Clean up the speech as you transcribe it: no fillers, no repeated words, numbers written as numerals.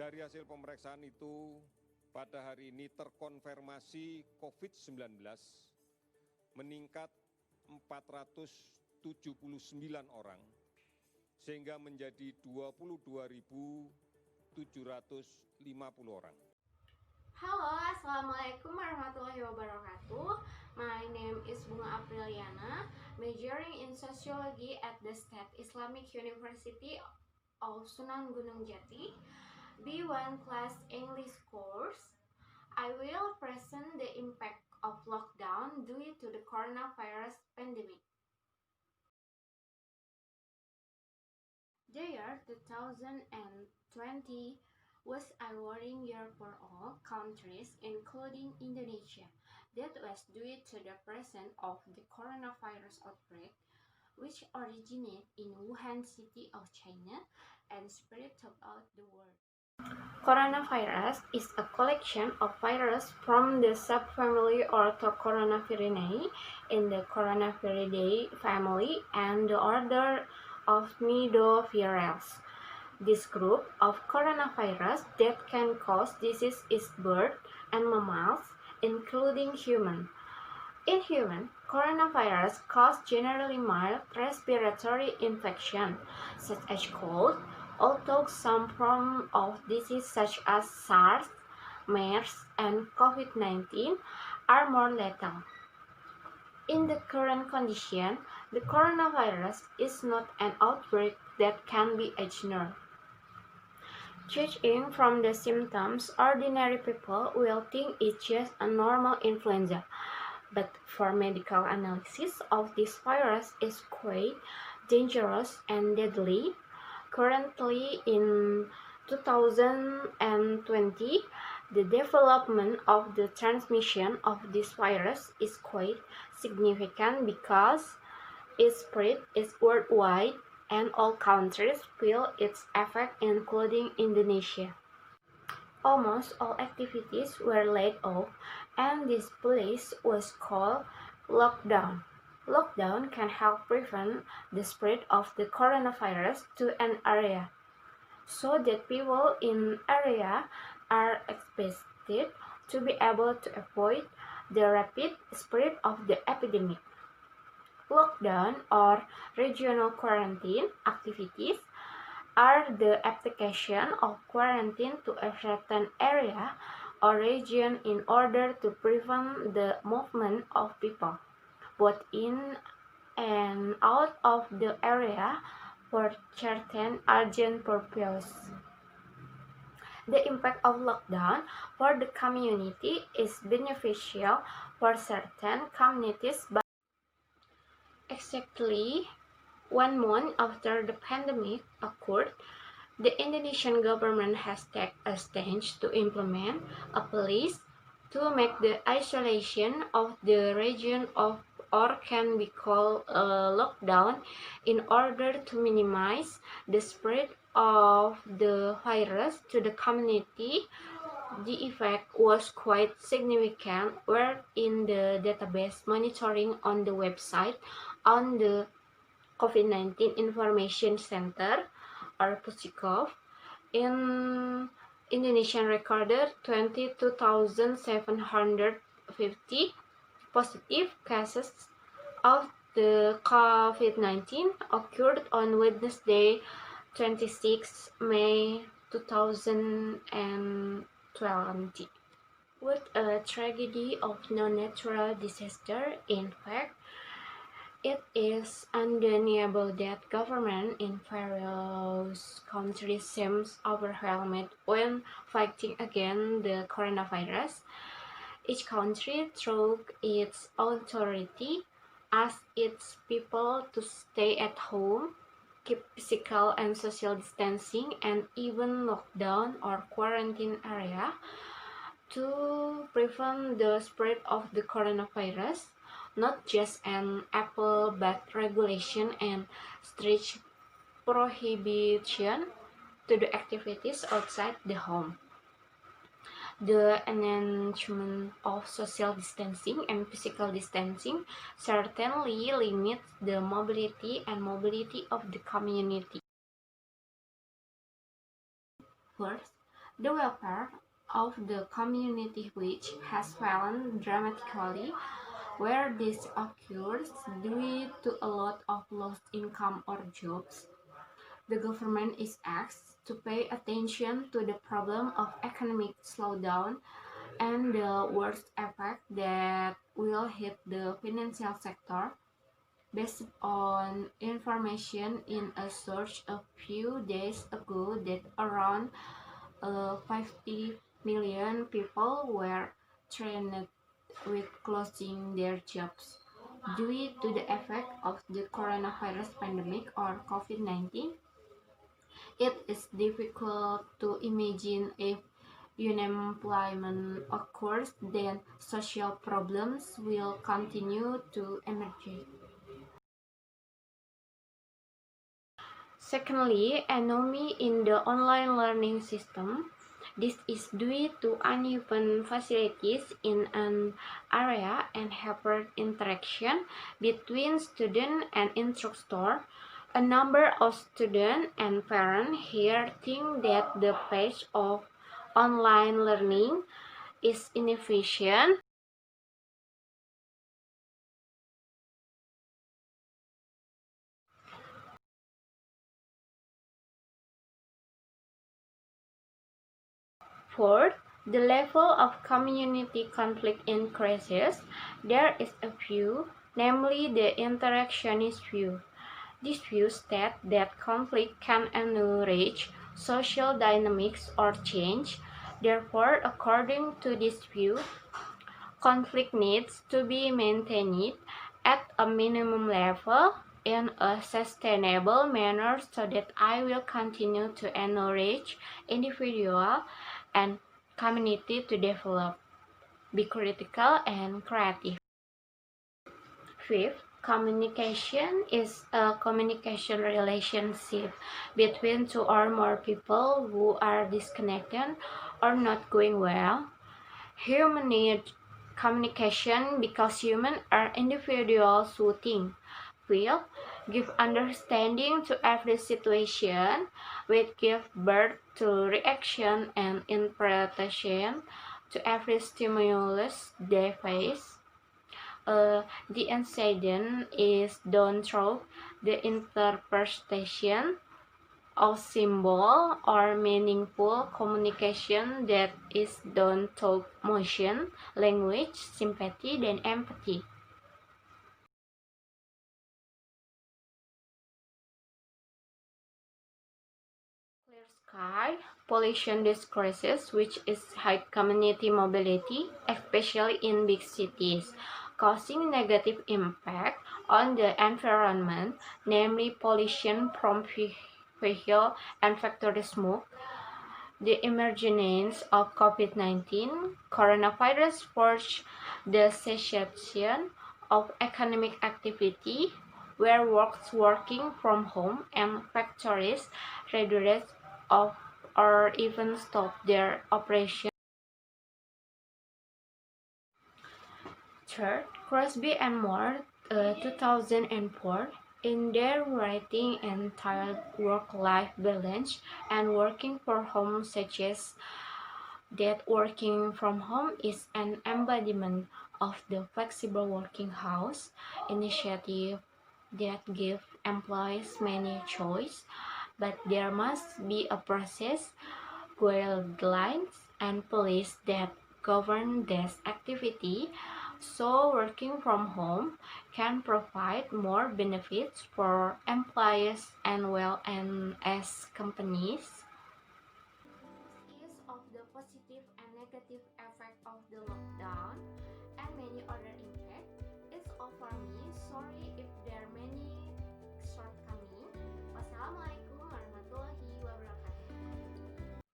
Dari hasil pemeriksaan itu, pada hari ini terkonfirmasi COVID-19 meningkat 479 orang, sehingga menjadi 22.750 orang. Halo, Assalamualaikum warahmatullahi wabarakatuh. My name is Bunga Apriliana, majoring in Sociology at the State Islamic University of Sunan Gunung Jati, B1 class English course. I will present the impact of lockdown due to the coronavirus pandemic. The year 2020 was a worrying year for all countries, including Indonesia. That was due to the presence of the coronavirus outbreak, which originated in Wuhan city of China and spread throughout the world. Coronavirus is a collection of viruses from the subfamily Orthocoronavirinae in the Coronaviridae family and the order of Nidovirales. This group of coronavirus that can cause disease is birds and mammals, including humans. In humans, coronavirus cause generally mild respiratory infection, such as cold, although some forms of disease such as SARS, MERS, and COVID-19 are more lethal. In the current condition, the coronavirus is not an outbreak that can be ignored. Judging from the symptoms, ordinary people will think it's just a normal influenza, but for medical analysis of this virus is quite dangerous and deadly. Currently, in 2020, the development of the transmission of this virus is quite significant because its spread is worldwide and all countries feel its effect, including Indonesia. Almost all activities were laid off, and this place was called lockdown. Lockdown can help prevent the spread of the coronavirus to an area, so that people in area are expected to be able to avoid the rapid spread of the epidemic. Lockdown or regional quarantine activities are the application of quarantine to a certain area or region in order to prevent the movement of people, both in and out of the area for certain urgent purposes. The impact of lockdown for the community is beneficial for certain communities, but exactly 1 month after the pandemic occurred, the Indonesian government has taken a stance to implement a policy to make the isolation of the region of or can be called a lockdown in order to minimize the spread of the virus to the community. The effect was quite significant, where in the database monitoring on the website on the COVID-19 Information Center or Pusikov in Indonesia recorded 22,750 positive cases of the COVID-19 occurred on Wednesday, 26 May 2020. With a tragedy of no natural disaster, in fact, it is undeniable that government in various countries seems overwhelmed when fighting against the coronavirus. Each country, through its authority, asks its people to stay at home, keep physical and social distancing, and even lock down or quarantine area to prevent the spread of the coronavirus. Not just an apple, but regulation and strict prohibition to the activities outside the home. The enhancement of social distancing and physical distancing certainly limits the mobility of the community. First, The welfare of the community which has fallen dramatically where this occurs due to a lot of lost income or jobs. The government is asked to pay attention to the problem of economic slowdown and the worst effect that will hit the financial sector. Based on information in a search a few days ago that around 50 million people were threatened with closing their jobs due to the effect of the coronavirus pandemic or COVID-19. It is difficult to imagine if unemployment occurs, then social problems will continue to emerge. Secondly, anomaly in the online learning system. This is due to uneven facilities in an area and hyper interaction between student and instructor. A number of students and parents here think that the pace of online learning is inefficient. Fourth, the level of community conflict increases. There is a view, namely the interactionist view. This view states that conflict can encourage social dynamics or change. Therefore, according to this view, conflict needs to be maintained at a minimum level in a sustainable manner so that I will continue to encourage individual and community to develop, be critical and creative. Fifth, communication is a communication relationship between two or more people who are disconnected or not going well. Human need communication because humans are individuals who think, feel, give understanding to every situation, which give birth to reaction and interpretation to every stimulus they face. The incident is done through the interpretation of symbol or meaningful communication that is done through motion, language, sympathy, and empathy. Clear sky, pollution decreases, which is high community mobility, especially in big cities, causing negative impact on the environment, namely pollution from vehicle and factory smoke. The emergence of COVID-19 coronavirus forced the cessation of economic activity, where working from home and factories reduced of or even stopped their operation. Third, Crosby and Moore, 2004, in their writing entitled Work-Life Balance and Working from Home suggests that working from home is an embodiment of the flexible working house initiative that gives employees many choices, but there must be a process, guidelines, and policies that govern this activity so working from home can provide more benefits for employees and well and as companies. Is of the positive and negative effect of the lockdown and many other impacts. It's all for me. Sorry